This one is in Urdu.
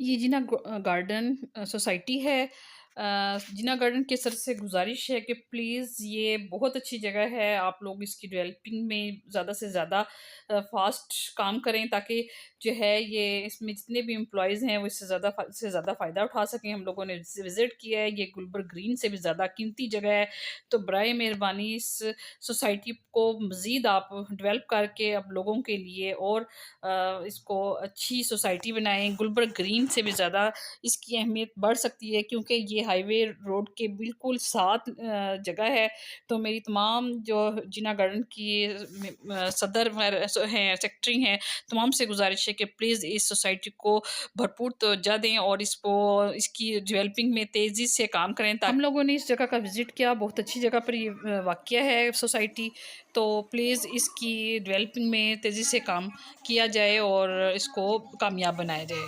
یہ جینا گارڈن سوسائٹی ہے۔ جینا گارڈن کے سر سے گزارش ہے کہ پلیز یہ بہت اچھی جگہ ہے، آپ لوگ اس کی ڈیولپنگ میں زیادہ سے زیادہ فاسٹ کام کریں تاکہ جو ہے یہ اس میں جتنے بھی امپلائیز ہیں وہ اس سے زیادہ فائدہ اٹھا سکیں۔ ہم لوگوں نے وزٹ کیا ہے، یہ گلبرگ گرین سے بھی زیادہ قیمتی جگہ ہے، تو برائے مہربانی اس سوسائٹی کو مزید آپ ڈیولپ کر کے اب لوگوں کے لیے اور اس کو اچھی سوسائٹی بنائیں۔ گلبرگ گرین سے بھی زیادہ اس کی اہمیت بڑھ سکتی ہے کیونکہ یہ ہائی وے روڈ کے بالکل ساتھ جگہ ہے۔ تو میری تمام جو جینا گارڈن کی صدر ہیں، سیکٹری ہیں، تمام سے گزارش ہے کہ پلیز اس سوسائٹی کو بھرپور توجہ دیں اور اس کی ڈیولپنگ میں تیزی سے کام کریں۔ ہم لوگوں نے اس جگہ کا وزٹ کیا، بہت اچھی جگہ پر یہ واقع ہے سوسائٹی، تو پلیز اس کی ڈیولپنگ میں تیزی سے کام کیا جائے اور اس کو کامیاب بنایا جائے۔